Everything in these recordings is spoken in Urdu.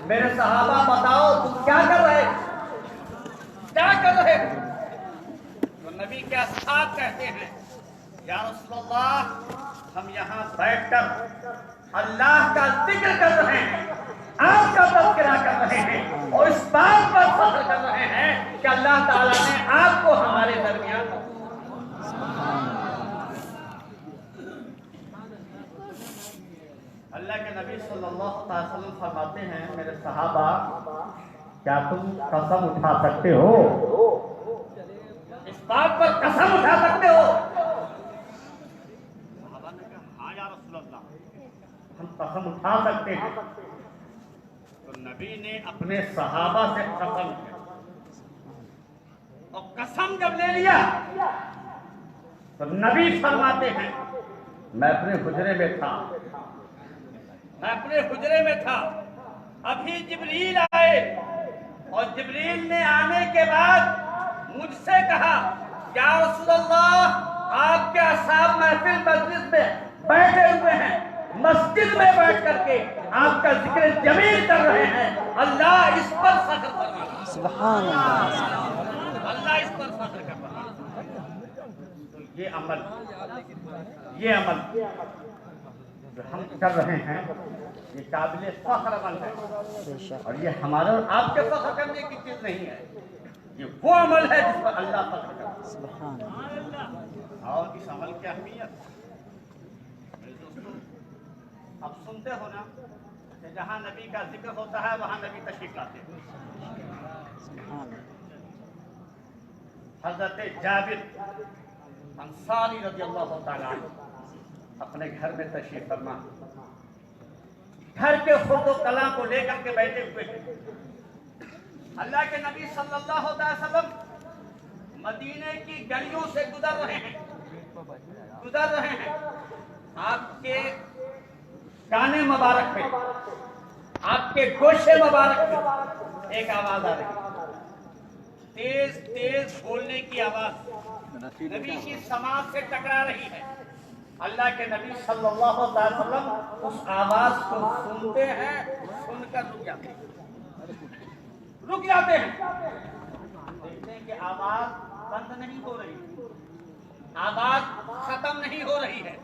میرے صحابہ بتاؤ تم کیا کر رہے کیا کر رہے تو نبی کے اصحاب کہتے ہیں یا رسول اللہ ہم یہاں بیٹھ کر اللہ کا ذکر کر رہے ہیں، آپ کا تذکرہ کر رہے ہیں اور اس بات پر فخر کر رہے ہیں کہ اللہ تعالیٰ نے آپ کو ہمارے درمیان اللہ کے نبی صلی اللہ علیہ وسلم فرماتے ہیں میرے صحابہ کیا تم قسم اٹھا سکتے ہو، اس بات پر قسم اٹھا سکتے ہو؟ صحابہ نے کہا ہاں یا رسول اللہ ہم قسم اٹھا سکتے ہیں۔ تو نبی نے اپنے صحابہ سے قسم کیا اور قسم جب لے لیا تو نبی فرماتے ہیں میں اپنے حجرے میں تھا ابھی جبریل آئے اور جبریل نے آنے کے بعد مجھ سے کہا یا رسول اللہ آپ کے اصحاب محفل مجلس میں بیٹھے ہوئے ہیں، مسجد میں بیٹھ کر کے آپ کا ذکر جمیل کر رہے ہیں، اللہ اس پر فخر فرماتا سبحان اللہ، اللہ اس پر فخر کرتا تو یہ عمل جو ہم کر رہے ہیں یہ قابل فخر عمل ہے اور یہ ہمارے اور آپ کے فخر کرنے کی چیز نہیں ہے، یہ وہ عمل ہے جس پر اللہ فخر کرتا ہے۔ سبحان اللہ، اور اس عمل کی اہمیت میرے دوستو اب سنتے ہو نا کہ جہاں نبی کا ذکر ہوتا ہے وہاں نبی تشریف لاتے ہیں۔ سبحان اللہ، حضرت جابر انصاری رضی اللہ تعالیٰ عنہ اپنے گھر میں تشریف فرما، گھر کے خرد و کلاں کو لے کر کے بیٹھے ہوئے ہیں۔ اللہ کے نبی صلی اللہ علیہ وسلم مدینے کی گلیوں سے گزر رہے ہیں، آپ کے کانے مبارک میں، آپ کے گوشے مبارک میں ایک آواز آ رہی ہے، تیز تیز بولنے کی آواز نبی کی سماعت سے ٹکرا رہی ہے۔ اللہ کے نبی صلی اللہ علیہ وسلم اس آواز کو سنتے ہیں، سن کر رک جاتے ہیں، دیکھتے ہیں کہ آواز بند نہیں ہو رہی، آواز ختم نہیں ہو رہی ہے،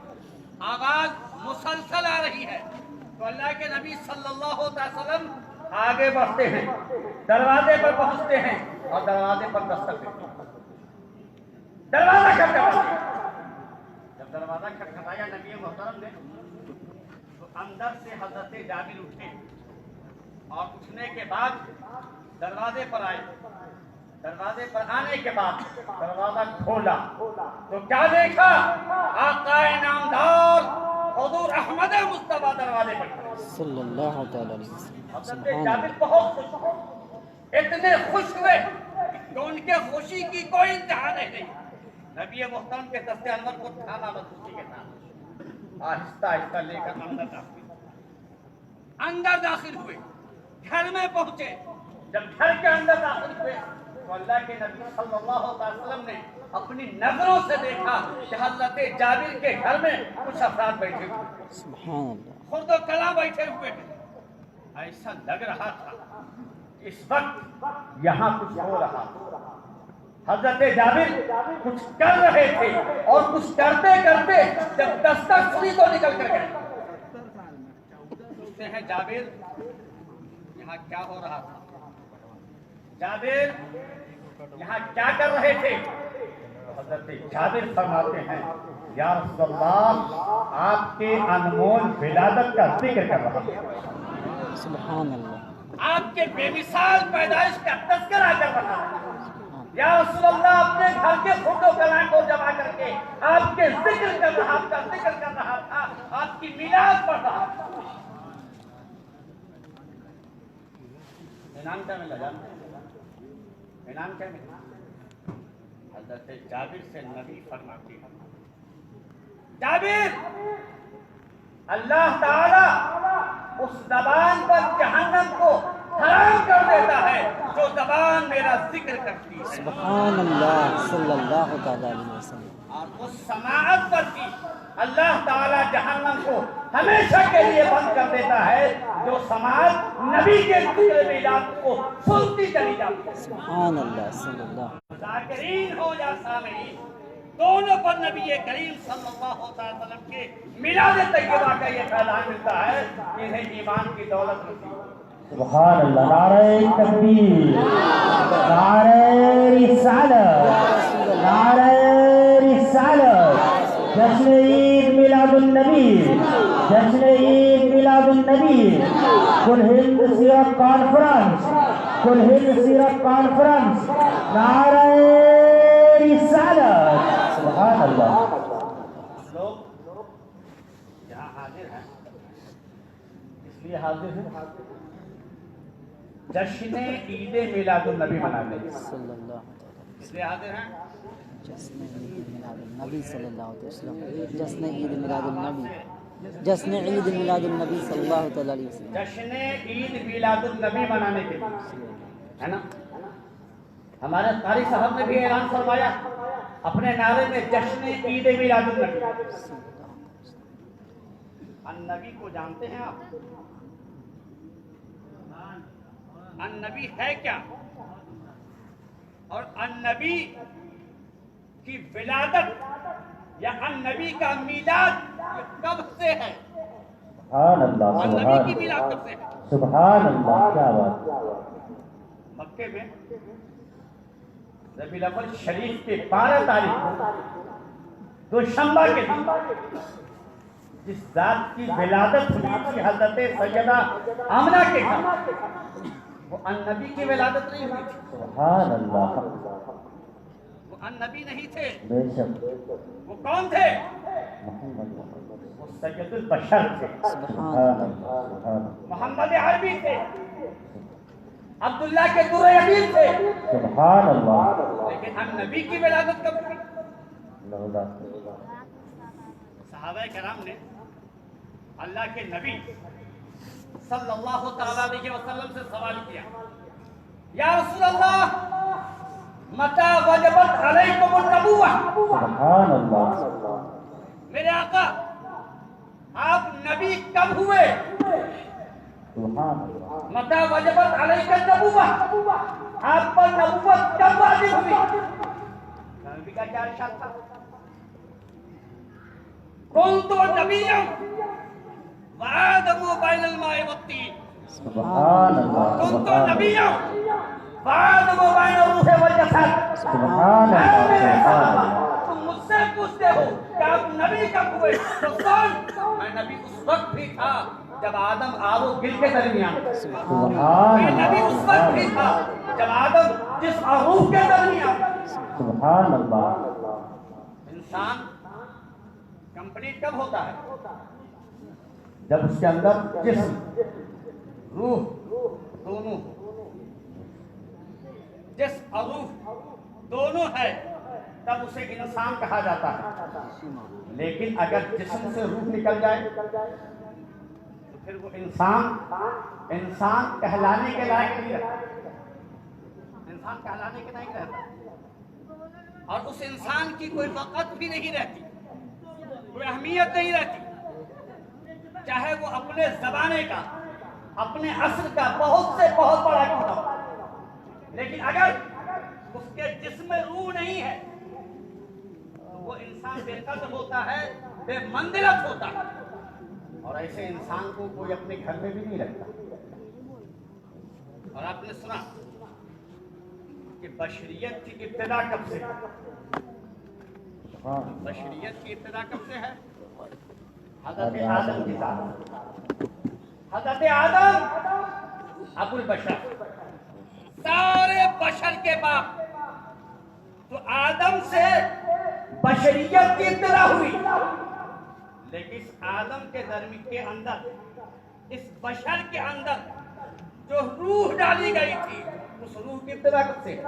آواز مسلسل آ رہی ہے۔ تو اللہ کے نبی صلی اللہ علیہ وسلم آگے بڑھتے ہیں، دروازے پر پہنچتے ہیں اور دروازے پر دستک دیتے ہیں، دروازہ کھٹکھٹاتے ہیں۔ جب دروازہ کھٹکھٹایا نبی محترم نے تو اندر سے حضرت جابر اٹھے اور اٹھنے کے بعد دروازے پر آئے، دروازے پر آنے کے بعد دروازہ کھولا تو کیا دیکھا؟ آقا نامدار حضور احمد مصطفیٰ دروازے پر کھڑے۔ صلی اللہ تعالی علیہ وسلم، حضرت سبحان جابر اللہ، بہت خوش ہوئے، اتنے خوش ہوئے کہ ان کے خوشی کی کوئی انتہا نہیں۔ نبی محترم کے دست انور کو تھاما مضبوطی کے ساتھ آہستہ آہستہ لے کر اندر داخل ہوئے، گھر میں پہنچے۔ جب گھر کے اندر داخل ہوئے تو اللہ کے نبی صلی اللہ علیہ وسلم نے اپنی نظروں سے دیکھا کہ حضرت جابر کے گھر میں کچھ افراد بیٹھے ہوئے، سبحان اللہ، خرد و کلاں بیٹھے ہوئے ہیں۔ ایسا لگ رہا تھا اس وقت یہاں کچھ ہو رہا تھا، حضرت جابر کچھ کر رہے تھے اور کچھ کرتے کرتے جب دستک سنی تو نکل کر گئے۔ پوچھتے ہیں جابر یہاں کیا ہو رہا تھا، جابر یہاں کیا کر رہے تھے؟ حضرت جابر فرماتے ہیں یا رسول اللہ آپ کے انمول ولادت کا ذکر کر رہا تھا، سبحان اللہ، آپ کے بے مثال پیدائش کا تذکرہ کر رہا تھا۔ یا رسول اللہ اپنے گھر کے خرد و کلاں کو جمع کر کے آپ کے ذکر کر رہا، آپ کا ذکر کر رہا تھا، آپ کی میلاد پڑھ رہا تھا۔ انعام کیا ملا جانتے ہیں؟ انعام کیا ملا؟ حضرت جابر سے نبی فرماتے ہیں جابر اللہ تعالی اس زبان پر جہنم کو حرام کر دیتا ہے جو زبان میرا ذکر کرتی ہے، سبحان اللہ، صلی اللہ تعالی علیہ وسلم، اور اس سماعت پر بھی اللہ تعالی جہنم کو ہمیشہ کے لیے بند کر دیتا ہے جو سماج نبی کے ذکر میلاد کو سنتی چلی جاتی ہے. سبحان اللہ صلی اللہ. ذاکرین ہو یا سامعین، دونوں پر نبی کریم صلی اللہ علیہ وسلم کے میلاد طیبہ کا یہ فیضان ملتا ہے کہ انہیں ایمان کی دولت ملتی ہے. سبحان اللہ. نعرہ تکبیر، نعرہ رسالت، نعرہ رسالت. جشن عید میلاد النبی، جشن عید میلاد النبی. کل ہند سیرت کانفرنس، کل ہند سیرت کانفرنس. نعرہ رسالت. سبحان اللہ. لوگ یہاں حاضر ہیں، اس لیے حاضر ہیں جشن عید میلاد النبی منانے کے لیے. صلی اللہ علیہ اس لیے حاضر ہیں جشن عید میلاد النبی صلی اللہ علیہ وسلم. جشن عید میلاد النبی، جشن عید میلاد النبی صلی اللہ تعالی علیہ وسلم. جشن عید میلاد النبی منانے کے لیے، ہے نا. ہمارے قاری صاحب نے بھی اعلان فرمایا اپنے نعرے میں جشن عید میلاد النبی. النبی کو جانتے ہیں آپ؟ النبی ہے کیا؟ اور النبی کی ولادت یا النبی کا میلاد کب سے ہے؟ سبحان اللہ. النبی کی میلاد کب سے ہے؟ سبحان اللہ. کیا بات. مکے میں ربیع الاول شریف کے 12 تاریخ کو دوشنبہ کے دن جس ذات کی ولادت ہوئی تھی حضرت سیدہ آمنہ کے گھر، وہ النبی کی ولادت نہیں ہوئی تھی. سبحان اللہ. وہ النبی نہیں تھے. بے شک. وہ کون تھے؟ محمد. وہ سید البشر تھے. سبحان سبحان اللہ. اللہ. سبحان اللہ. محمد عربی تھے، عبداللہ کے در یتیم تھے. سبحان اللہ. لیکن النبی کی ولادت کب ہوئی؟ لولا. صحابہ کرام نے اللہ کے نبی صلی اللہ تعالیٰ علیہ وسلم سے سوال کیا، یا رسول اللہ متى وجبت علیکم النبوہ؟ سبحان اللہ. میرے آقا آپ نبی کب ہوئے؟ سبحان اللہ. متى وجبت علیکم النبوہ، آپ پر نبوت کب واجب ہوئی؟ نبی کا کیا ارشاد تھا؟ کنت نبیا وآدم بین الماء والطین. سبحان اللہ. کنت سبحان نبیا وآدم بین الروح والجسد. سبحان اے اللہ. میرے سبحان صحابہ، اللہ. تم مجھ سے پوچھتے ہو کہ آپ نبی کب ہوئے؟ تو کون؟ میں نبی اس وقت بھی تھا جب آدم آب و گل کے درمیان. سبحان میں نبی اس وقت بھی تھا جب آدم جسم اور روح کے درمیان. سبحان اللہ. انسان کمپلیٹ کب ہوتا ہے؟ جب اس کے اندر جسم روح دونوں، جسم اور روح دونوں ہے تب اسے انسان کہا جاتا ہے. لیکن اگر جسم سے روح نکل جائے تو پھر وہ انسان کہلانے کے لائق نہیں رہتا. انسان کہلانے کے لائق رہتا اور اس انسان کی کوئی وقت بھی نہیں رہتی، کوئی اہمیت نہیں رہتی، چاہے وہ اپنے زمانے کا، اپنے عصر کا بہت سے بہت بڑا کیوں نہ ہو. لیکن اگر اس کے جسم میں روح نہیں ہے تو وہ انسان بے قدر ہوتا ہے، بے منزلت ہوتا ہے. اور ایسے انسان کو کوئی اپنے گھر میں بھی نہیں رکھتا. اور آپ نے سنا کہ بشریت کی ابتدا کب سے ہے؟ بشریت کی ابتدا کب سے ہے؟ حضرت آدم کی ذات. حضرت آدم ابو البشر، سارے بشر کے باپ. تو آدم سے بشریت کی ابتدا ہوئی. لیکن اس آدم کے درمیان کے اندر، اس بشر کے اندر جو روح ڈالی گئی تھی، اس روح کی ابتدا کب سے ہے؟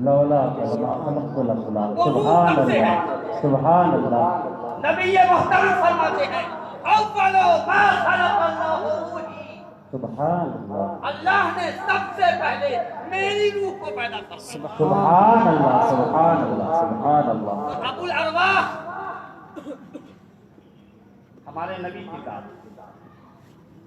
لولا خلق الاسلام. سبحان اللہ. سبحان اللہ. نبی محترم فرماتے ہیں اول ما خلق اللہ روحی. سبحان اللہ. اللہ نے سب سے پہلے میری روح کو پیدا کیا. سبحان اللہ. سبحان اللہ. سبحان اللہ. ابو الارواح ہمارے نبی کی ذات.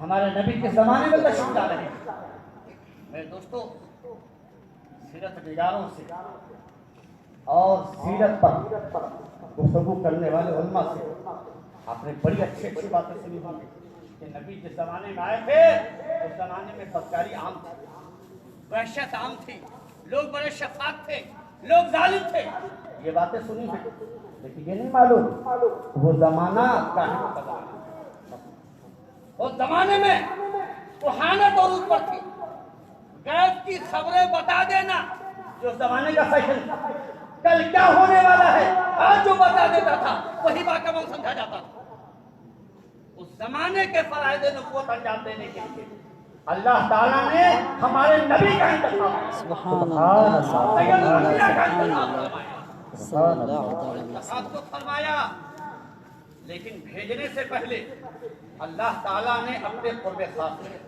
ہمارے نبی کے زمانے میں تشریف لا رہے ہیں۔ میرے دوستو، سیرت نگاروں سے اور سیرت پر گفتگو کرنے والے علماء سے آپ نے بڑی اچھی باتیں سنی ہوں گی کہ نبی جس زمانے میں آئے تھے اس زمانے میں بدکاری عام تھی، وحشت عام تھی، لوگ بڑے شفاق تھے، لوگ ظالم تھے، یہ باتیں سنی ہیں، لیکن یہ نہیں معلوم وہ زمانہ کہاں کا زمانہ۔ اس زمانے میں کہانت عروج پر تھی، غیب کی خبریں بتا دینا جو زمانے کا فیشن تھا، کل کیا ہونے والا ہے آج جو بتا دیتا تھا وہی باکمال سمجھا جاتا تھا۔ اس زمانے کے فرائض نبوت انجام دینے کے لیے اللہ تعالیٰ نے ہمارے نبی کا انتخاب سبحان اللہ سبحان اللہ سبحان اللہ صلی اللہ تعالی وسلم۔ انتخاب تو فرمایا، لیکن بھیجنے سے پہلے اللہ تعالیٰ نے اپنے قرب خاص میں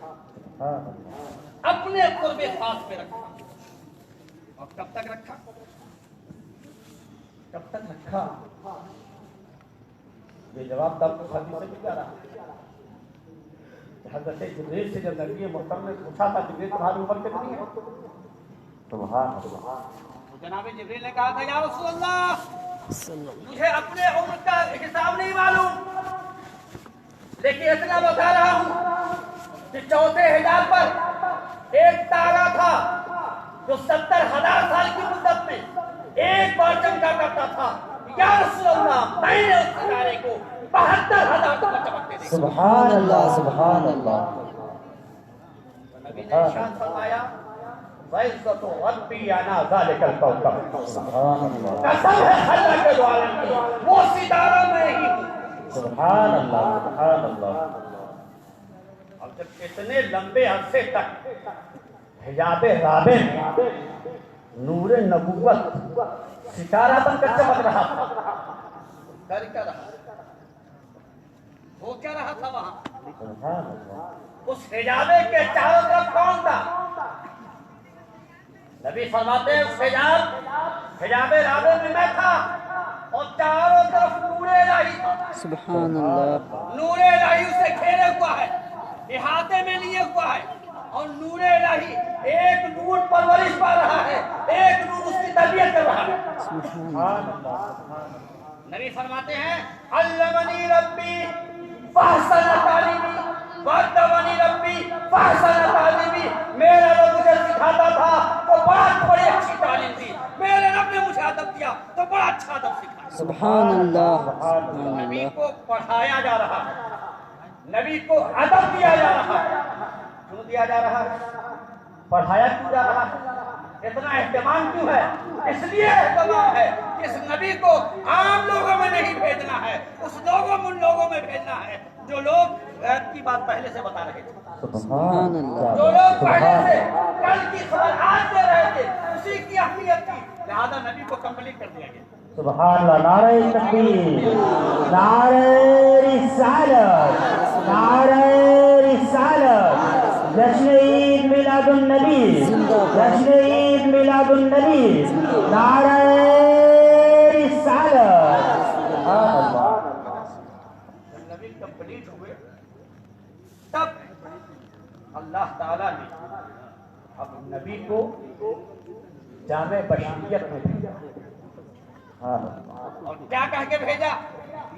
اپنے قرب خاص پہ رکھا۔ اور کب تک رکھا؟ کب تک رکھا؟ یہ جواب تب تو حدیث سے مل جا رہا ہے۔ حضرت جبریل سے جب نبی محترم نے پوچھا تھا جبریل تمہاری عمر کتنی ہے؟ سبحان اللہ۔ جناب جبریل نے کہا تھا یا رسول اللہ صلی اللہ مجھے اپنے عمر کا حساب نہیں معلوم، لیکن اتنا بتا رہا ہوں کہ چوتھے حجاب پر ایک تارا تھا جو 70,000 سال کی مدت میں ایک بار چمکا کرتا تھا۔ یا رسول اللہ میں نے اس ستارے کو 72,000 تک چمکتے دیکھا۔ سبحان اللہ سبحان اللہ۔ نبی نے ارشاد فرمایا وعزت ربی انا ذلک الکوکب، سبحان اللہ قسم ہے اللہ کے دعا کی وہ ستارہ میں ہی ہوں۔ سبحان اللہ سبحان اللہ۔ اور جب اتنے لمبے عرصے تک حجاب رابع میں نور نبوت ستارہ بن کر چمک رہا تھا، کر کیا رہا، وہ کیا رہا تھا وہاں؟ سبحان اللہ۔ اس حجابے کے چاروں طرف کون تھا؟ نبی فرماتے ہیں اس حجاب رابع میں میں تھا اور چاروں طرف نور الہی تھا۔ سبحان اللہ نور الہی اسے گھیرے ہوا ہے، احاطے میں لیے ہوا ہے، اور نور الہی ایک نور پرورش پا رہا ہے، ایک نور اس کی تربیت کر رہا ہے۔ سبحان اللہ۔ نبی فرماتے ہیں علمنی ربی فاحسن تعلیمی وادبنی ربی فاحسن تعلیمی، میرا رب مجھے سکھاتا تھا تو بڑی اچھی تعلیم دی، میرے رب نے مجھے ادب دیا تو بڑا اچھا ادب سکھایا۔ سبحان اللہ سبحان نبی اللہ۔ کو پڑھایا جا رہا ہے، نبی کو ادب دیا جا رہا ہے۔ کیوں دیا جا رہا ہے؟ پڑھایا کیوں جا رہا ہے؟ اتنا اہتمام کیوں ہے؟ اس لیے اہتمام ہے کہ اس نبی کو عام لوگوں میں نہیں بھیجنا ہے، اس ان لوگوں میں بھیجنا ہے جو لوگ غیب کی بات پہلے سے بتا رہے تھے، سبحان اللہ۔ جو لوگ پہلے سے کل کی خبر آج دے رہے تھے، اسی کی اہمیت تھی، لہذا نبی کو کمپلیٹ کر دیا گیا۔ سبحان اللہ۔ نعرہ تکبیر، نعرہ رسالت، نعرہ رسالت، جشن عید میلاد النبی، جشن عید میلاد النبی، نعرہ رسالت۔ سبحان اللہ۔ جب نبی کمپلیٹ ہوئے تب اللہ تعالیٰ نے اب نبی کو جامع بشریت میں بھیجا، اور کیا کہہ کے بھیجا؟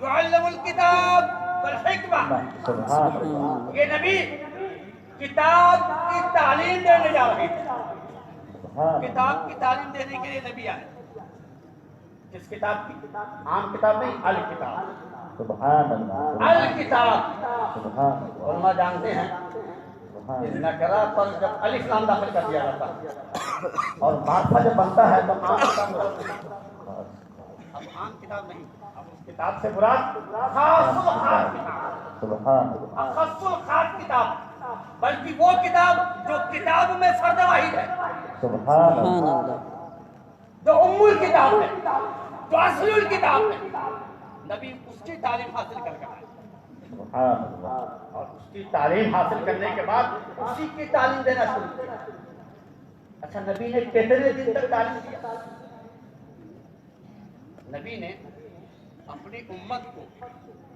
یعلم الکتاب والحکمہ۔ سبحان اللہ۔ یہ نبی کتاب کی تعلیم دینے جا رہے تھے، سبحان اللہ۔ کتاب کی تعلیم دینے کے لیے نبی آئے۔ کس کتاب کی؟ عام کتاب نہیں، الکتاب، سبحان اللہ۔ الکتاب۔ سبحان اللہ۔ علماء جانتے ہیں سبحان کہ اللہ۔ نکرہ پر جب الف لام داخل کر دیا جاتا ہے اور معرفہ جب بنتا ہے تو عام کتاب اب عام کتاب نہیں، اب اس کتاب سے مراد خاص الخاص کتاب، سبحان اللہ۔ اخص الخاص کتاب، بلکہ وہ کتاب جو کتاب میں فرد واحد ہے، سبحان سبحان اللہ۔ اللہ۔ جو ام الکتاب ہے، جو اصل الکتاب ہے، نبی اس کی تعلیم حاصل کر کے آئے، سبحان اللہ۔ اور اس کی تعلیم حاصل کرنے کے بعد اسی کی تعلیم دینا شروع کیا۔ اچھا نبی نے کتنے دن تک تعلیم دیا؟ نبی نے اپنی امت کو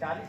40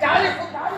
40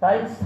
23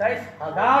23,000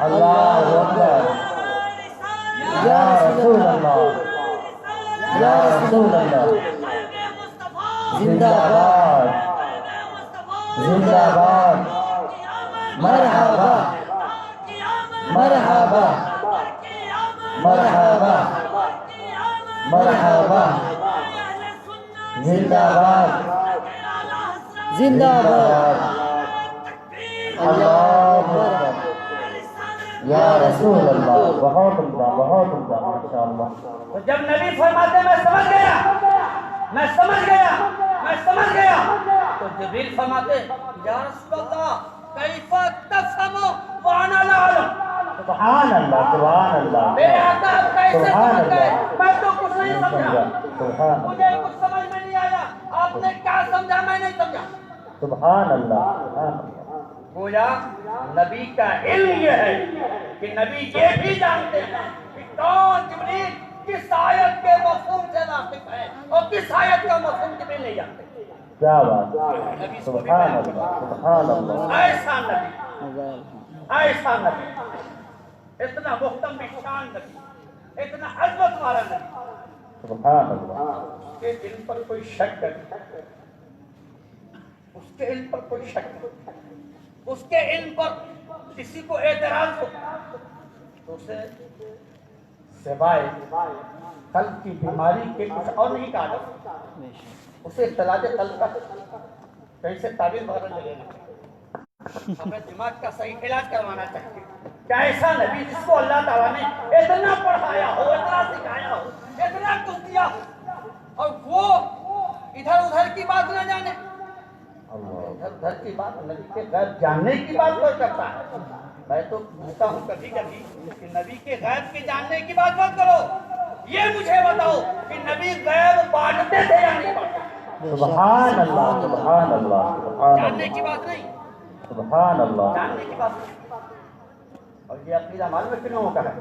اللہ اکبر یا رسول اللہ یا رسول اللہ زندہ باد زندہ باد مرحبا مرحبا مرحبا مرحبا زندہ باد زندہ باد اللہ اکبر یا رسول اللہ بہت عمدہ ماشاءاللہ تو جب نبی فرماتے میں سمجھ گیا تو جبریل فرماتے یا رسول اللہ کیف تفہم وانا لا اعلم سبحان اللہ میرے آقا آپ کیسے سبحان سمجھ گئے اللہ میں تو کچھ نہیں سمجھا سبحان مجھے کچھ سمجھ میں نہیں آیا آپ نے کیا سمجھا میں نہیں سمجھا سبحان اللہ گویا نبی کا علم یہ ہے کہ نبی یہ بھی جانتے ہیں کہ کون جبریل کس آیت کے مفہوم سے واقف ہے اور کس آیت کا مفہوم جبریل نہیں جانتے کیا بات سبحان اللہ ایسا نبی اتنا محتم شان نبی اتنا عظمت والا نبی سبحان اللہ کے علم پر کوئی شک نہیں اس کے علم پر کوئی شک نہیں اس کے علم پر کسی کو اعتراض ہو تو اسے سوائے قلب کی بیماری کے کچھ اور نہیں کہا جاتا اسے اختلاج قلب کا کیسے تعبیر وغیرہ لے لینا ہمیں دماغ کا صحیح علاج کروانا چاہیے کیا ایسا نبی جس کو اللہ تعالیٰ نے اتنا پڑھایا ہو اتنا سکھایا ہو اتنا کچھ دیا ہو اور وہ ادھر ادھر کی بات نہ جانے ادھر کی بات نبی کے غیب جاننے کی بات کوئی کرتا ہے میں تو کہتا ہوں کبھی کبھی کہ نبی کے غیب کے جاننے کی بات مت کرو یہ مجھے بتاؤ کہ نبی غیب بانٹتے تھے یا نہیں بانٹتے سبحان اللہ جاننے کی بات نہیں سبحان اللہ جاننے کی بات نہیں اور یہ عقیدہ معلوم ہے کن لوگوں کا ہے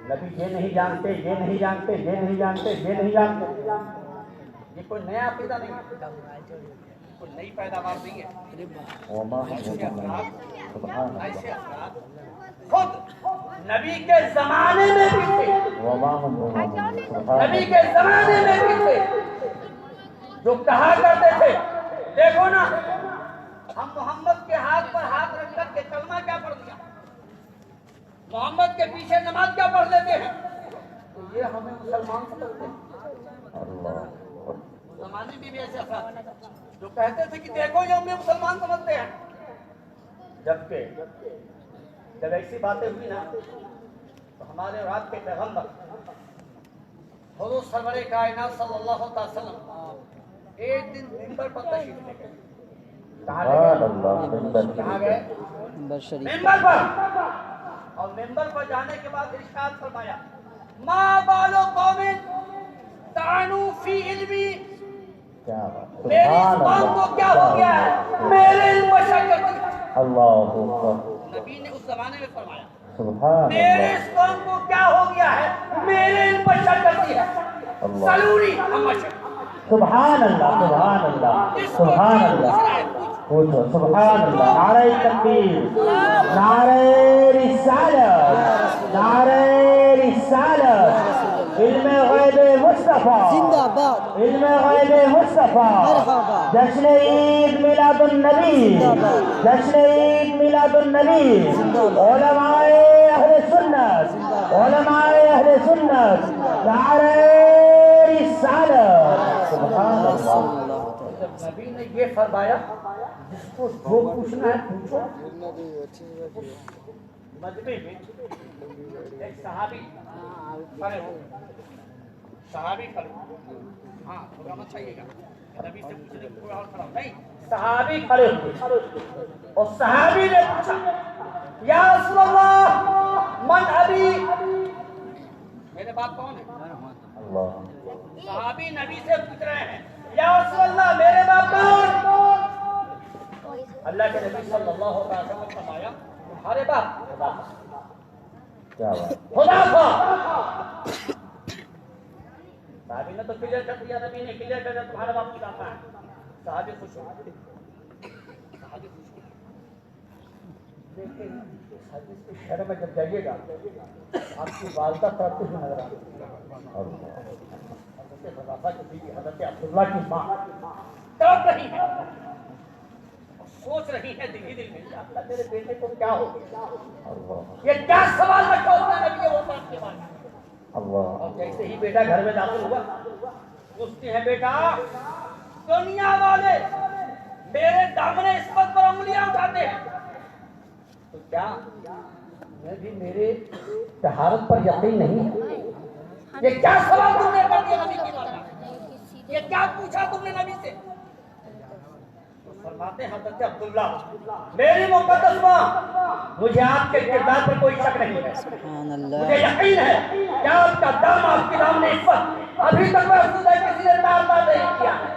نبی یہ نہیں جانتے یہ نہیں جانتے یہ نہیں جانتے یہ نہیں جانتے یہ کوئی نیا عقیدہ نہیں ہے کوئی نئی پیداوار نہیں ہے وما ایسے افراد سبحان ایسے افراد خود نبی کے زمانے میں بھی تھے وما نبی کے زمانے میں بھی تھے جو کہا کرتے تھے دیکھو نا ہم محمد کے ہاتھ پر ہاتھ رکھ کر کے کلمہ کیا پڑھ دیا محمد کے پیچھے نماز کیا پڑھ لیتے ہیں تو یہ ہمیں مسلمان سمجھتے ہیں اللہ زمانے میں بھی ایسے افراد جو کہتے تھے کہ دیکھو یہ ہمیں مسلمان سمجھتے ہیں جبکہ جب ایسی باتیں ہوئی نا تو ہمارے رات کے پیغمبر حضور سرور کائنات صلی اللہ علیہ وسلم ایک دن منبر پر تشریف لے گئے کہاں گئے منبر شریف منبر پر اور منبر پر جانے کے بعد ارشاد فرمایا ما بالو قوم طعنوا فی علمی میری اس قوم کو کیا ہو گیا ہے میرے علم پر شک کرتی ہے اللہ اکبر نبی نے اس زمانے میں فرمایا سبحان میرے اللہ اس قوم کو کیا ہو گیا ہے میرے علم پر شک کرتی ہے سلوری ہم سبحان اللہ سبحان اللہ پوچھو سبحان اللہ نعرہ تکبیر نعرہ رسالت نعرہ رسالت علم غیب مصطفیٰ زندہ باد علم غیب مصطفیٰ مرحبا جشن عید میلاد النبی جشن عید میلاد النبی علماء اہل سنت علماء اہل سنت نعرہ رسالت سبحان اللہ جب نبی نے یہ فرمایا جس کو جو پوچھنا ہے پوچھو مجمع میں ایک صحابی کھڑے ہو صحابی کھڑے ہاں تھوڑا مت چاہیے گا نبی سے پوچھنے کو اور کھڑا نہیں صحابی کھڑے ہوئے اور صحابی نے پوچھا یا رسول اللہ من ابی میرے باپ کون ہے اللہ صحابی نبی سے پوچھ رہے ہیں یا رسول اللہ میرے باپ کون اللہ کے نبی صلی اللہ علیہ وسلم نے فرمایا تمہارے باپ کیا بات خدا تھا صحابی نے تو کلیئر کر دیا نبی نے کلیئر کر دیا تمہارا باپ خدا تھا صحابی خوش ہو صحابی خوش ہو لیکن حدیث کے شہر میں جب جائیے گا آپ کی والدہ تڑپتی ہوئی نظر آتی ہے. حضرت حذیفہ کی بیوی حضرت عبداللہ کی ماں تڑپ رہی ہے، سوچ رہی ہے دل ہی دل میں یا اللہ میرے بیٹے کو کیا ہو گیا، یہ کیا سوال رکھا اس نے نبی وفات کے بعد. اور جیسے ہی بیٹا گھر میں داخل ہوا پوچھتے ہیں بیٹا دنیا والے میرے دامن عصمت پر انگلیاں اٹھاتے ہیں تو کیا میں بھی میرے طہارت پر یقین نہیں ہے؟ یہ کیا سوال تم نے کر دیا نبی کی بات، یہ کیا پوچھا تم نے نبی سے؟ تو فرماتے ہیں حضرت عبداللہ میری مقدس ماں مجھے آپ کے کردار پر کوئی شک نہیں ہے، سبحان مجھے اللہ. یقین ہے کہ آپ کا دام آپ کی دامن عصمت ابھی تک محفوظ ہے، کسی نے تار نہیں کیا ہے.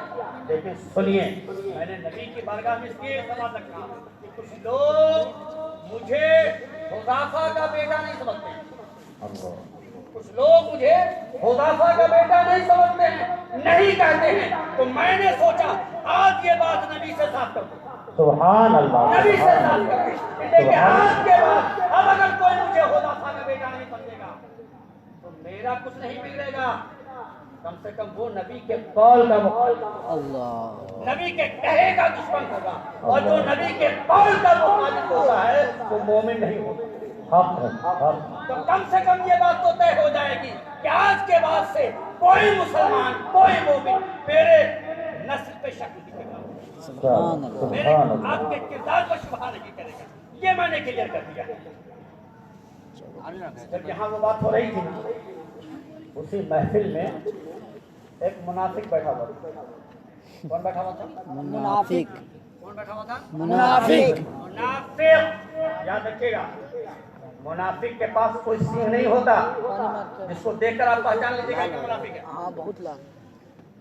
لیکن سنیے میں نے نبی کی بارگاہ میں اس لیے سوال رکھا کہ کچھ لوگ مجھے حذیفہ کا بیٹا نہیں سمجھتے ہیں، کچھ لوگ مجھے حذیفہ کا بیٹا نہیں سمجھتے ہیں، نہیں کہتے ہیں. تو میں نے سوچا آج یہ بات نبی سے صاف کر دوں، سبحان اللہ. نبی سے صاف کر دوں. لیکن آج کے بعد اب اگر کوئی مجھے حذیفہ کا بیٹا نہیں سمجھے گا تو میرا کچھ نہیں بگڑے گا، کم سے کم وہ نبی کے قول کا مخالف، اللہ. نبی کے کہے کا دشمن ہوگا، اور جو نبی کے قول کا مخالف ہوتا ہے وہ مومن نہیں ہوتا. حق ہے، حق. تو کم سے کم یہ بات تو طے ہو جائے گی کہ آج کے بعد سے کوئی مسلمان کوئی مومن میرے نسل پہ شک نہیں کرے گا، سبحان اللہ. میرے آپ کے کردار کو شبہ نہیں کرے گا. یہ میں نے کلیئر کر دیا. جب یہاں وہ بات ہو رہی تھی نا اسی محفل میں ایک منافق بیٹھا ہوا تھا. کون بیٹھا ہوا تھا؟ منافق. کون بیٹھا ہوا تھا؟ منافق. منافق. یاد رکھیے گا منافق کے پاس کوئی سینگ نہیں ہوتا جس کو دیکھ کر آپ پہچان لیجیے گا کہ منافق ہے. ہاں بہت لا.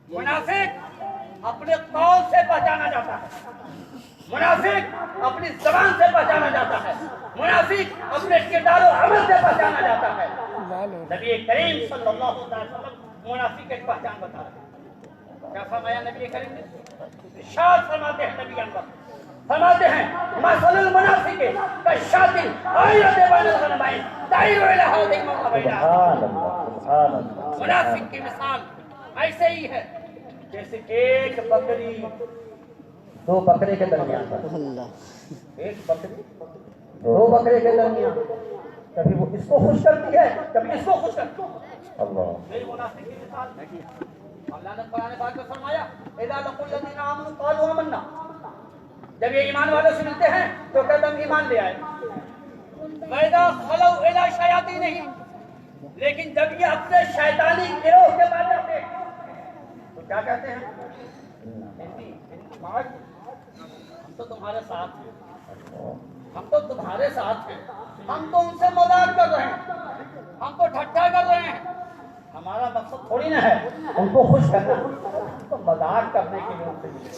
منافق اپنے قول سے پہچانا جاتا ہے، منافق اپنی زبان سے پہچانا جاتا ہے، منافق اپنے کردار و عمل سے پہچانا جاتا ہے. نبی کریم صلی اللہ علیہ وسلم منافق کی پہچان بتا رہے ہیں. کیا فرمایا نبی کریم نے؟ ارشاد فرماتے ہیں نبی انور فرماتے ہیں مثل المنافق کالشاة عائرة بین الغنمین تعیر الی حوض ما بینہما. سبحان اللہ، سبحان اللہ. منافق کی مثال ایسے ہی ہے جیسے ایک بکری دو بکرے کے درمیان، اللہ. ایک بکری دو بکرے کے درمیان کبھی وہ اس کو خوش کرتی ہے کبھی اس کو خوش کرتی ہے. اللہ. میری منافق کی مثال اللہ نے قرآن پاک میں فرمایا اذا لقوا الذین آمنوا قالوا آمنا، جب یہ ایمان والوں سے ملتے ہیں تو کہتے ہم ایمان لے آئے. وَإِذَا خَلَوْا إِلَىٰ شَيَاطِینِهِمْ، لیکن جب یہ اپنے شیطانی گروہ کے پاس جاتے ہیں تو کیا کہتے ہیں؟ ہم تو تمہارے ساتھ ہیں، ہم تو تمہارے ساتھ ہیں، ہم تو ان سے مذاق کر رہے ہیں، ہم تو ٹھٹھا کر رہے ہیں. ہمارا مقصد تھوڑی نہ ہے ان کو خوش کرنا، تو مذاق کرنے کے لیے ان سے ملے.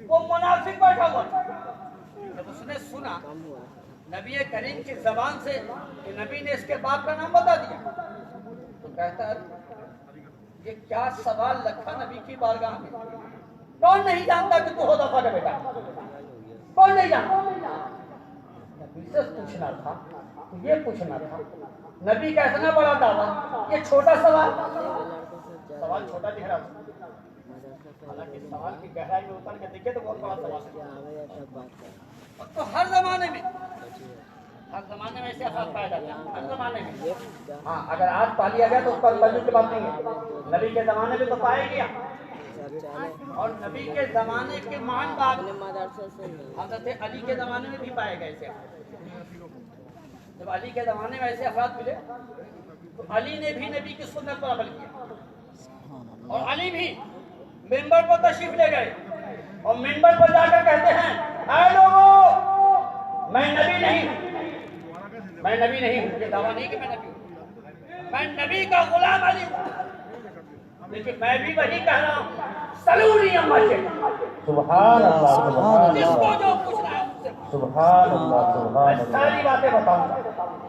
وہ منافق بیٹھا ہوا جب اس نے سنا نبی کریم کی زبان سے کہ نبی نے اس کے باپ کا نام بتا دیا تو کہتا ہے یہ کیا سوال رکھا نبی کی بارگاہ میں. کون نہیں جانتا کہ تو حذیفہ کا بیٹا ہے؟ کون نہیں جانتا؟ نبی سے پوچھنا تھا، یہ پوچھنا تھا. نبی کا اتنا بڑا دعویٰ، یہ چھوٹا سوال چھوٹا دکھ رہا ہے. حالانکہ سوال کی گہرائی میں اتر کے دیکھے تو بہت بڑا سوال ہے. تو ہر زمانے میں ایسے افراد پائے جاتے ہیں، ہر زمانے میں. ہاں اگر آج پا لیا گیا تو اس پر بلنے کی بات نہیں ہے، نبی کے زمانے میں تو پایا گیا. اور نبی کے زمانے کے مان باپ حضرت علی کے زمانے میں بھی پائے گئے ایسے. جب علی کے زمانے میں ایسے افراد ملے تو علی نے بھی نبی کی سنت پر عمل کیا، اور علی بھی منبر پر تشریف لے گئے اور منبر پر جا کر کہتے ہیں اے لوگوں میں نبی نہیں ہوں. یہ دعویٰ نہیں کہ میں نبی ہوں، میں نبی کا غلام علی ہوں، لیکن میں بھی وہی کہہ رہا ہوں سلونی اما شئتم. سبحان اللہ، سبحان جس کو اللہ، جو پوچھنا ہے مجھ سے پوچھو. سبحان اللہ، سبحان میں اللہ. ساری باتیں بتاؤں گا،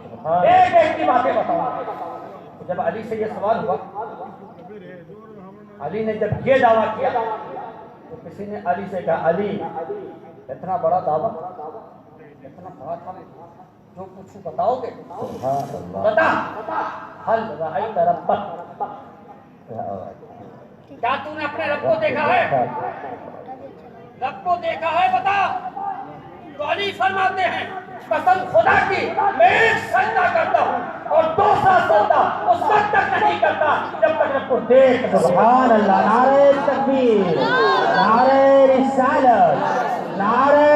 سبحان ایک ایک کی باتیں بتاؤں گا. جب علی سے یہ سوال ہوا، علی نے جب یہ دعویٰ کیا تو کسی نے علی سے کہا علی اتنا بڑا دعویٰ اتنا بڑا تھا جو کچھ بتاؤ گے سبحان اللہ بتا حل رأیت ربک کیا تو نے اپنے رب کو دیکھا ہے رب کو دیکھا ہے بتا تو علی فرماتے ہیں قسم خدا کی میں ایک سجدہ کرتا ہوں اور دوسرا سجدہ اس وقت تک نہیں کرتا جب تک رب کو دیکھ سبحان اللہ نعرہ تکبیر نعرہ رسالت نعرہ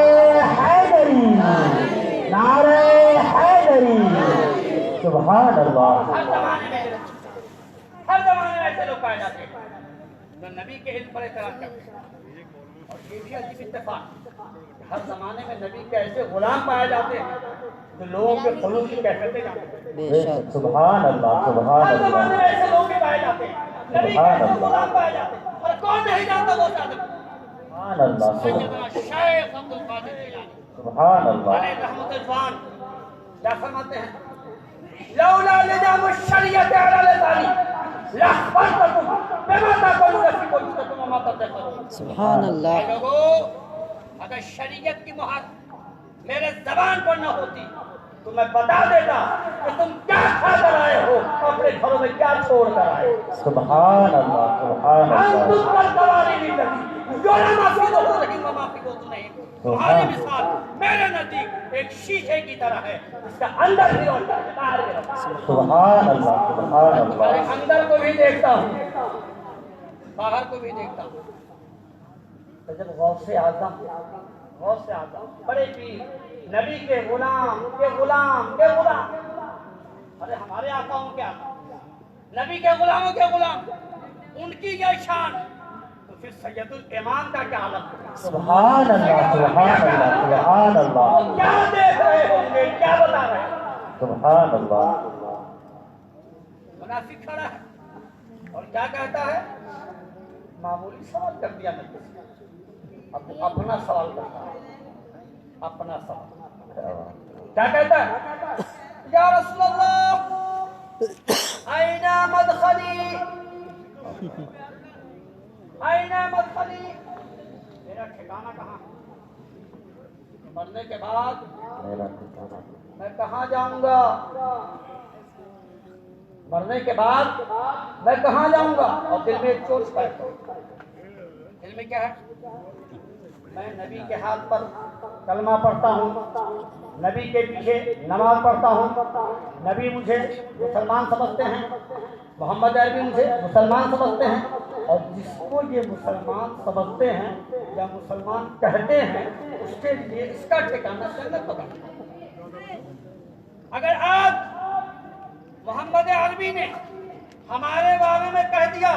حیدری نعرہ حیدری سبحان اللہ ہر زمانے میں ایسے لوگ پائے جاتے ہیں جو نبی کے علم پر اعتراض کرتے ہیں اور یہ بھی عجیب اتفاق ہر زمانے میں نبی کے ایسے غلام پائے جاتے ہیں جو لوگوں کے خلوص کی کیفیتیں جانتے ہیں بے شک سبحان اللہ سبحان ہر زمانے اللہ میں ایسے لوگ بھی پائے جاتے ہیں نبی کے ایسے غلام پائے جاتے ہیں اور کون نہیں جانتا وہ صادق سبحان اللہ سیدنا شیخ عبد القادر جیلانی سبحان اللہ علیہ رحمت الفان کیا فرماتے ہیں لولا نظام الشریعت علی لسانی لاخبرتکم بما تقولون فی بیوتکم وما تدخرون سبحان اللہ اے لوگو اگر شریعت کی مہر میرے زبان پر نہ ہوتی تو میں بتا دیتا کہ تم کیا کھا کر آئے ہو اپنے گھروں میں کیا چھوڑ کر آئے ہو سبحان اللہ سبحان اللہ تمہاری مثال میرے نزدیک ایک شیشے کی طرح ہے جس کا اندر بھی روشن ہے باہر بھی روشن ہے۔ سبحان اللہ سبحان میں اللہ اندر کو بھی دیکھتا ہوں باہر کو بھی دیکھتا ہوں تو جب غوث اعظم بڑے پیر نبی کے غلام کے غلام کے غلام ارے ہمارے آقاؤں کے آقا نبی کے غلاموں کے غلام ان کی یہ شان تو پھر سید الامام کا کیا حالت ہوگا؟ سبحان اللہ سبحان اللہ سبحان اللہ وہ کیا دیکھ رہے ہوں گے کیا بتا رہے ہیں سبحان اللہ منافق کھڑا ہے اور کیا کہتا ہے معمولی سوال کر دیا میں اپنا سوال کرتا ہے اپنا سوال کیا کہتا ہے یا رسول اللہ این مدخلی این مدخلی میرا ٹھکانہ کہاں مرنے کے بعد میرا ٹھکانہ میں کہاں جاؤں گا مرنے کے بعد میں کہاں جاؤں گا اور دل میں ایک چوٹ پیدا ہو دل میں کیا ہے میں نبی کے ہاتھ پر کلمہ پڑھتا ہوں نبی کے پیچھے نماز پڑھتا ہوں نبی مجھے مسلمان سمجھتے ہیں محمد عربی مجھے مسلمان سمجھتے ہیں اور جس کو یہ مسلمان سمجھتے ہیں یا مسلمان کہتے ہیں اس کے لیے اس کا ٹھکانہ جنت پکڑ اگر آج محمد عربی نے ہمارے بارے میں کہہ دیا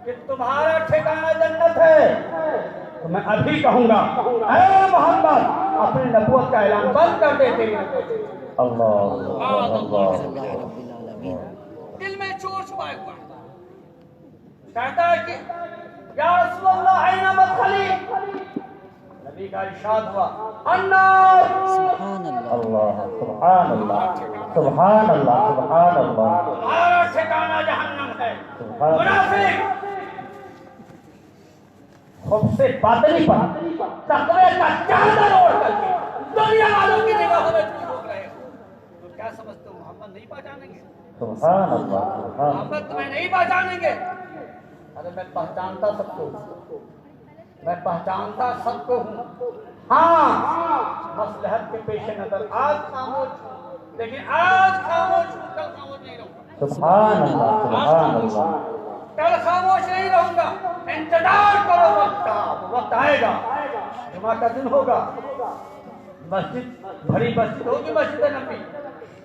کہ تمہارا ٹھکانہ جنت ہے تو میں ابھی کہوں گا اے محمد اپنی نبوت کا اعلان بند کر دے تیری نبوت اللہ اللہ اللہ رب العالمین دل میں چور چھپائے ہوا ہے کہتا ہے کہ یا رسول اللہ این مدخلی نبی کا ارشاد ہوا النار سبحان اللہ اللہ سبحان اللہ سبحان اللہ سبحان اللہ تمہارا ٹھکانہ جہنم ہے سبحان اللہ منافق خوب سے باطنی پر تقوی کا چادر اوڑھ کر کے دنیا والوں کی نگاہوں میں تم روک رہے ہو تو کیا سمجھتے ہو محمد نہیں پہچانیں گے سبحان اللہ سبحان محمد تمہیں نہیں پہچانیں گے ارے میں پہچانتا سب کو ہوں میں پہچانتا سب کو ہوں ہاں مصلحت کے پیش نظر آج خاموش ہوں لیکن آج خاموش ہوں کل خاموش نہیں رہوں گا سبحان اللہ سبحان اللہ کل خاموش نہیں رہوں گا انتظار کرو وقت کا وقت آئے گا جمعہ کا دن ہوگا مسجد بھری مسجد ہوگی مسجد نبی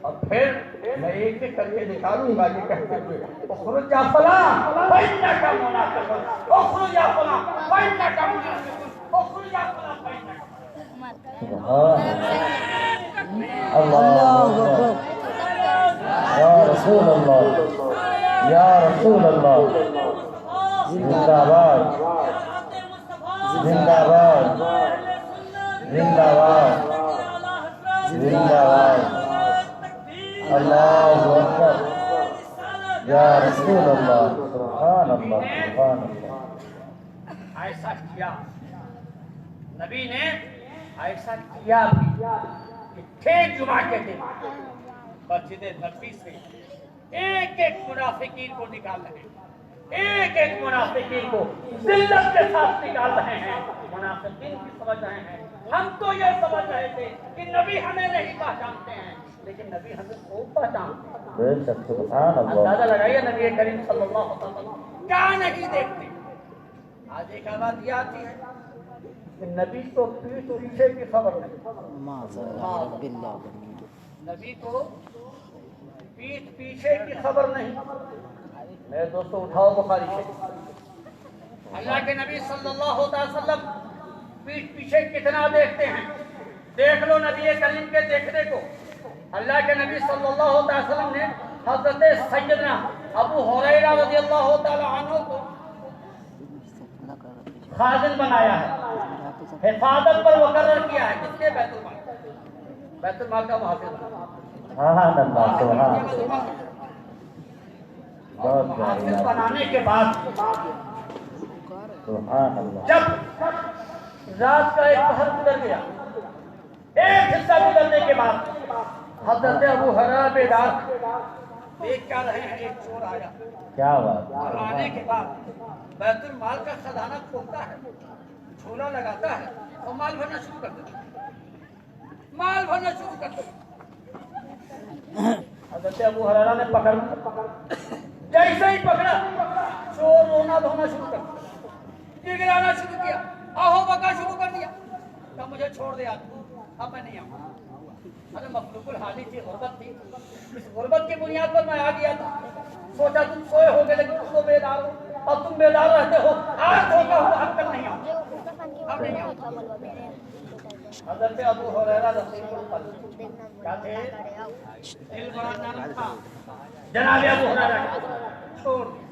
اور پھر میں ایک ایک کر کے نکالوں گا یہ کہتے ہوئے اخرج یا فلاں فإنک منافق اخرج یا فلاں فإنک منافق اخرج یا فلاں فإنک سبحان اللہ اللہ اللہ اکبر یا رسول اللہ یا رسول اللہ زندہ باد زندہ باد زندہ باد زندہ باد اللہ اکبر یا رسول اللہ سبحان اللہ سبحان اللہ ایسا کیا نبی نے ایسا کیا بھی کہ ٹھیک جمعہ کے دن مسجد نبوی سے ایک ایک منافقین کو نکال رہے ہیں، ایک ایک منافقین کو ذلت کے ساتھ نکال رہے ہیں۔ منافقین بھی سمجھ رہے ہیں، ہم تو یہ سمجھ رہے تھے کہ نبی ہمیں نہیں پہچانتے ہیں، لیکن نبی ہمیں خوب پہچانتے ہیں۔ بے شک سبحان اللہ۔ اندازہ لگائیے نبی کریم صلی اللہ علیہ وسلم کیا نہیں دیکھتے۔ آج ایک بات یہ آتی ہے کہ نبی کو پیٹھ پیچھے کی خبر نہیں، معذرت باللہ، نبی کو پیٹھ پیچھے کی خبر نہیں۔ میرے دوستو اٹھاؤ بخاری شریف، اللہ کے نبی صلی اللہ علیہ وسلم پیٹھ پیچھے کتنا دیکھتے ہیں۔ دیکھ لو نبی کریم کے دیکھنے کو۔ اللہ کے نبی صلی اللہ علیہ وسلم نے حضرت سیدنا ابو ہریرہ رضی اللہ تعالی عنہ کو خازن بنایا ہے، حفاظت پر مقرر کیا ہے۔ کس کے؟ بیت المال، بیت المال کا محافظ۔ سبحان اللہ، سبحان اللہ۔ بہت محافظ بنانے کے بعد سبحان اللہ۔ جب رات کا ایک پہر گزر گیا، ایک حصہ گزرنے کے بعد حضرت ابو ہریرہ بیدار دیکھ کیا رہے ہیں، ایک چور آیا کیا بات اور آنے کے بعد بیت المال کا خزانہ کھولتا ہے، جھولا لگاتا ہے اور مال بھرنا شروع کر دیتا ہے، مال بھرنا شروع کر دیتا ہے۔ حضرت ابو ہریرہ نے پکڑ، جیسے ہی پکڑا چور رونا دھونا شروع کر دیا، گرانا شروع کیا، آہو بکا شروع کر دیا۔ کہا مجھے چھوڑ دیا، اب میں نہیں آؤں گا۔ ارے مخلوق الحالی تھی، غربت تھی، اس غربت کی بنیاد پر میں آ گیا تھا۔ سوچا تم سوئے ہو گے لیکن تم تو بیدار ہو، اب تم بیدار رہتے ہو، آج دھوکا ہوا، اب تک نہیں آؤں گا، اب نہیں آؤں گا۔ حضرت ابو ہریرہ رسول اللہ کیا تھے؟ دل بڑا نرم تھا۔ جناب ابو ہریرہ چھوڑ دیا،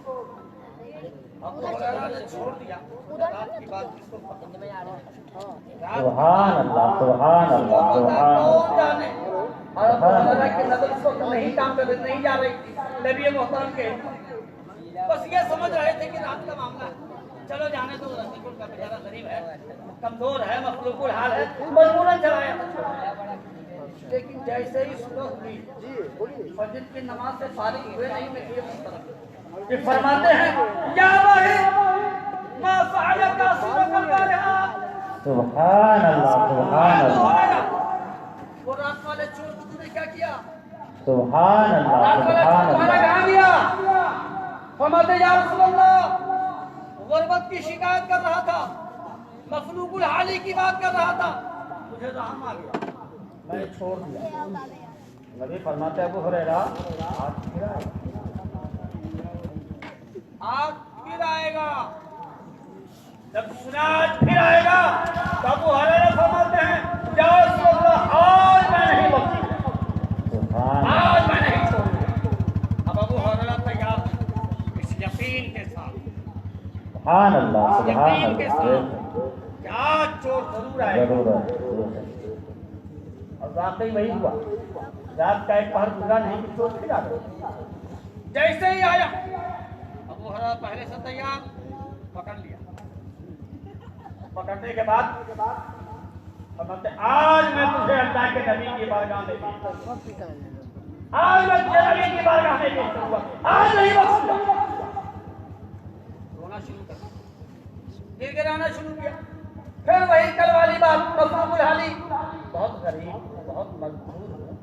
ابو ہریرہ نے چھوڑ دیا۔ رات کی بات کس کو پتہ؟ سبحان اللہ، سبحان اللہ، سبحان کون اللہ۔ جانے؟ اور ابو ہریرہ کی نظر اس وقت نہیں کام کر رہی، نہیں جا رہی تھی نبی محترم کے، بس یہ سمجھ رہے تھے کہ رات کا معاملہ ہے، چلو جانے دو، رسول کا بیچارہ غریب ہے، کمزور ہے، مخلوق الحال ہے، مجبوراً چلایا۔ لیکن جیسے ہی صبح ہوئی، فجر کی نماز سے فارغ ہوئے نہیں میں یہ محترم کہ فرماتے ہیں یا بھائی ما فعل کاسرک البارحہ۔ سبحان اللہ، سبحان اللہ، وہ رات والے چور کو تم نے کیا کیا؟ سبحان اللہ، رات والا سبحان چور تمہارا اللہ۔ کہاں گیا؟ فرماتے یا رسول اللہ غربت کی شکایت کر رہا تھا، مخلوق الحالی کی بات کر رہا تھا، مجھے رحم آ گیا، میں نے چھوڑ دیا۔ نبی فرماتے ابو ہریرہ آج پھر آئے گا، آج پھر آئے گا۔ جب سنا آج پھر آئے گا تو ابو ہریرہ فرماتے ہیں یا رسول اللہ آج میں نہیں بخشوں، سبحان اللہ، آج میں نہیں چھوڑوں۔ اب ابو ہریرہ تیار ہیں اس یقین کے ساتھ، سبحان اللہ، سبحان یقین کے اللہ۔ ساتھ کہ آج چور ضرور آئے گا۔ ضرور ہے۔ اور واقعی وہی ہوا، رات کا ایک پہر گزرا نہیں کہ چور پھر آ گیا۔ جیسے ہی آیا ابو ہریرہ پہلے سے تیار، پکڑ لیا۔ پکڑنے کے بعد فرماتے آج میں تجھے اللہ کے نبی کی بارگاہ میں پیش کروں گا، آج میں تجھے نبی کی بارگاہ میں پیش کروں گا، آج نہیں بخشوں گا۔ رونا شروع کر دیا، گرانا شروع کیا۔ پھر وہی کل والی بات، مخلوق الحالی، بہت غریب، بہت مجبور ہوں،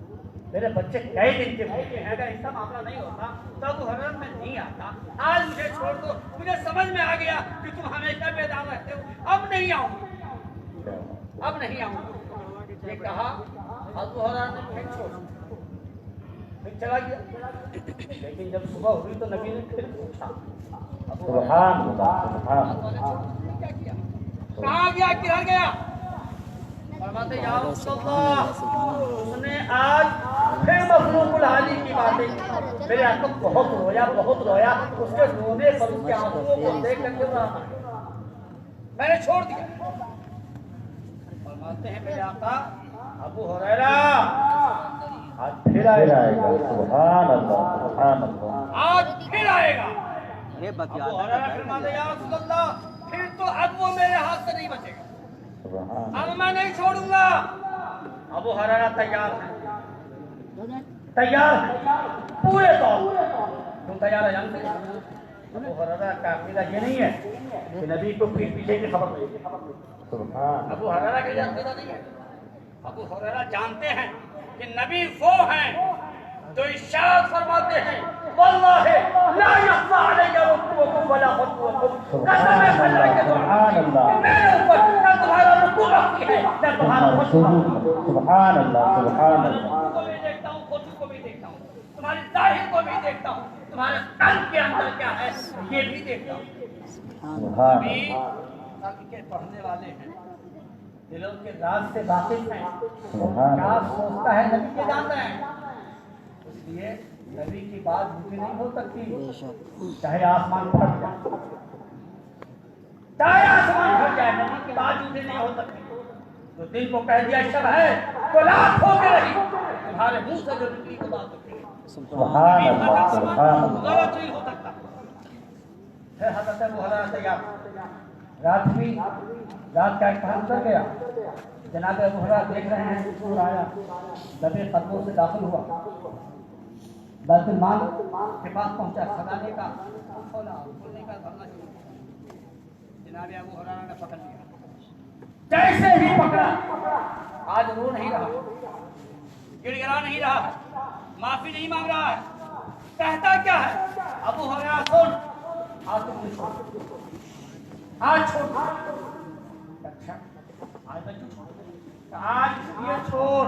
میرے بچے کئی دن کے بھوکے ہیں، اگر ایسا معاملہ نہیں ہوتا تو ابو ہریرہ میں نہیں آتا، آج مجھے چھوڑ دو، مجھے سمجھ میں آ گیا کہ تم ہمیشہ بیدار رہتے ہو، اب نہیں آؤں گا، اب نہیں آؤں گا۔ یہ کہا ابو ہریرہ نے پھر چھوڑ دیا، پھر چلا گیا۔ لیکن جب صبح ہوئی تو نبی نے پھر پوچھا ابو ہریرہ سبحان اللہ، سبحان رات والے اللہ۔ چور تم نے کیا کیا؟ کہاں گیا، کدھر گیا؟ فرماتے یا رسول اللہ اس نے آج پھر مخلوق الحالی کی باتیں، میرے آقا بہت رویا، بہت رویا، اس کے رونے پر اس کے آنسوؤں کو دیکھ کر کے رہا، میں نے چھوڑ دیا۔ فرماتے ہیں میرے آقا ابو ہریرہ آج پھر آئے گا، سبحان اللہ، سبحان اللہ۔ آج پھر آئے گا۔ ابو ہریرہ فرماتے ہیں یا رسول اللہ پھر تو اب وہ میرے ہاتھ سے نہیں بچے گا، اب میں نہیں چھوڑوں گا. ابو ہریرہ تیار ہے, تیار ہے پورے طور پر. تم تیار ہے جانتے ہیں؟ ابو ہریرہ کا عقیدہ یہ نہیں ہے کہ نبی کو پیچھے کی خبر نہیں. ابو ہریرہ کا یہ عقیدہ نہیں ہے. ابو ہریرہ جانتے ہیں کہ نبی وہ ہیں جو ارشاد فرماتے ہیں واللہ لا یخفی علی رکوعکم ولا خطوعکم. قسم ہے اللہ کے میرے اوپر نہ تمہارا رکوع باقی ہے نہ تمہارا خطوع. سبحان اللہ سبحان اللہ. کو بھی دیکھتا ہوں, خطوع کو بھی دیکھتا ہوں, تمہاری ظاہر کو بھی دیکھتا ہوں, تمہارے قلب کے اندر کیا ہے یہ بھی دیکھتا ہوں. سبحان نبی اللہ قلب کے پڑھنے والے ہیں, دلوں کے راز سے واقف ہیں. سبحان کیا اللہ. سوچتا ہے نبی کے جانتے ہیں. اس لیے نبی کی بات جھوٹی نہیں ہو سکتی بے شک. چاہے آسمان پھٹ جائے, چاہے آسمان پھٹ جائے, نبی کی بات جھوٹی نہیں ہو سکتی. جو دل کو کہہ دیا شب ہے تو رات ہو کے رہی, تمہارے منہ سے جو نبی کو بات ہوتی ہے سبحان اللہ سبحان اللہ. غلط نہیں ہو سکتا. پھر حضرت ابو ہریرہ تیار, رات ہوئی, رات کا ایک پہر گزر گیا. جناب ابو ہریرہ دیکھ رہے ہیں سور آیا, دبے قدموں سے داخل ہوا, بیت المال کے پاس پہنچا, خزانے کا کھولا, کھولنے کا دھرنا شروع کیا. جناب ابو ہریرہ نے پکڑ لیا. جیسے ہی پکڑا, آج رو نہیں رہا, گڑ گڑا نہیں رہا, معافی نہیں مانگ رہا ہے. کہتا کیا ہے ابو ہریرہ سن, آج تم نے چھوڑ, آج چھوڑ. اچھا آج میں کیوں چھوڑ, آج یہ چھوڑ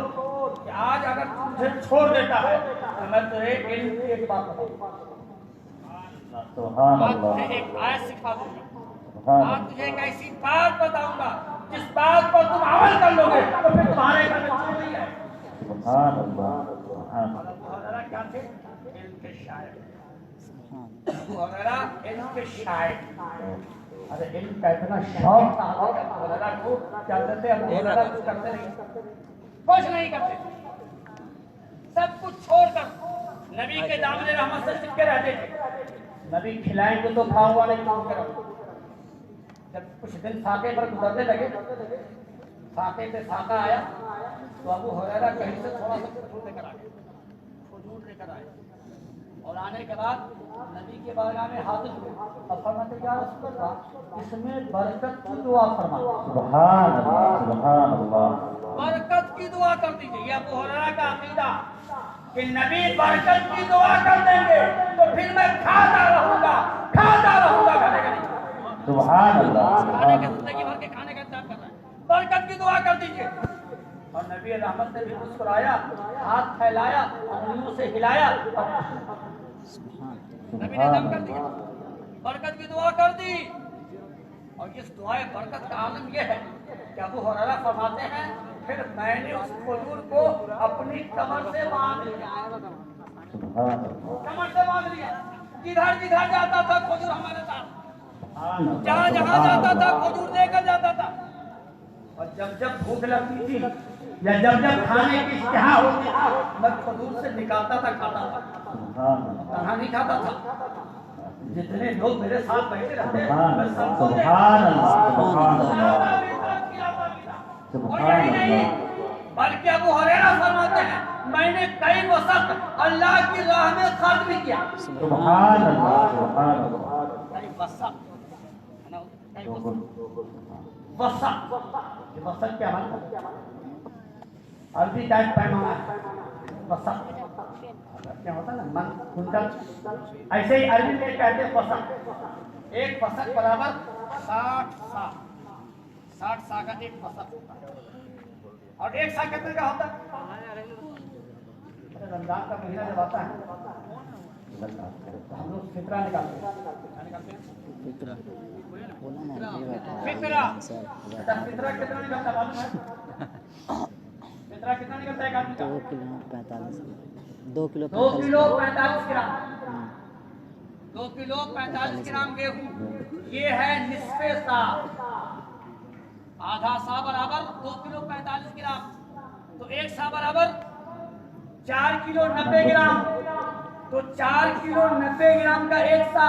کہ آج اگر تجھے چھوڑ دیتا ہے تو میں تجھے علم کی ایک بات بتاؤں گا, سبحان آج اللہ تجھے ایک آیت سکھا دوں گا, سبحان آج تجھے ایک ایسی بات بتاؤں گا جس بات پر تم عمل کر لو گے تو پھر تمہارے گھر میں چھوڑ نہیں ہے. سبحان اللہ سبحان اور ابو ہریرہ کیا تھے؟ علم کے شاعر. سبحان ابو ہریرہ علم کے شاعر. ارے علم کا اتنا شوق تھا حضرت ابو ہریرہ کو, چاہتے تھے ابو ہریرہ کچھ کرتے نہیں, کچھ نہیں کرتے, سب کچھ چھوڑ کر نبی کے دامن رحمت سے چپکے رہتے تھے. نبی کھلائیں گے تو کھا ہوا نہیں چھوڑ کے رہو. جب کچھ دن فاقے پر گزرنے لگے, فاقے پہ فاقہ آیا تو ابو ہریرہ کہیں سے تھوڑا سا کھجور لے کر آئے, کھجور لے کر آئے, اور آنے کے بعد نبی کے بارگاہ میں حاضر ہوئے اور فرماتے یا رسول اللہ اس میں برکت کی دعا فرما, سبحان اللہ سبحان اللہ. برکت کی دعا کر دیجیے. یہ ابو ہریرہ کا عقیدہ کہ نبی برکت کی دعا کر دیں گے تو پھر میں کھاتا رہوں گا کھانے کا نہیں. سبحان اللہ کھانے سبحان کے اللہ. زندگی بھر کے کھانے کا انتظام کر رہا ہے, برکت کی دعا کر دیجیے. اور نبی رحمت نے بھی مسکرایا, ہاتھ پھیلایا, انگلیوں سے ہلایا, نبی نے دم کر دیا, برکت کی دعا کر دی. اور اس دعائے برکت کا عالم یہ ہے کہ ابو ہریرہ فرماتے ہیں پھر میں نے اس کھجور کو اپنی کمر سے باندھ لیا, سبحان اللہ کمر سے باندھ لیا. جدھر جدھر جاتا تھا کھجور ہمارے ساتھ, جہاں جہاں جاتا تھا کھجور دے کر جاتا تھا. اور جب جب بھوک لگتی تھی یا جب جب کھانے کی اشتہا ہوتی تھی میں کھجور سے نکالتا تھا, کھاتا تھا. سبحان اللہ طرح نہیں کھاتا تھا. جتنے لوگ میرے ساتھ بیٹھے رہتے سبحان میں اللہ سب کو سبحان اللہ سبحان اللہ کھلاتا بھی تھا, کھلاتا بھی تھا. اور سبحان یہی نہیں بلکہ ابو ہریرہ فرماتے ہیں میں نے کئی وقت اللہ کی راہ میں خرچ بھی کیا. سبحان اللہ سبحان اللہ. کئی وقت وسط, یہ وسط کیا ہے؟ عربی ٹائپ پیمانہ ہے وسط. کیا ہوتا ہے نا من کنٹل, ایسے ہی عربی میں کہتے ہیں وسط. ایک وسط برابر 60 سا کا ایک وسط ہوتا ہے. اور ایک سا کتنے کا ہوتا ہے؟ رمضان کا مہینہ جب آتا ہے تو ہم لوگ فطرہ نکالتے ہیں. کیا نکالتے ہیں؟ فطرہ بولا نا, یہ بیٹھا ہے. فطرہ. سر اچھا فطرہ کتنا نکلتا ہے معلوم ہے؟ فطرہ کتنا نکلتا ہے ایک آدمی کا؟ 2 کلو 2 کلو 45 گرام. 2 کلو 45 گرام گیہوں, یہ ہے نصف سا. آدھا سا برابر 2 کلو 45 گرام, تو ایک سا برابر 4 کلو 90 گرام. تو 4 کلو 90 گرام کا ایک سا,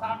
60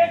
1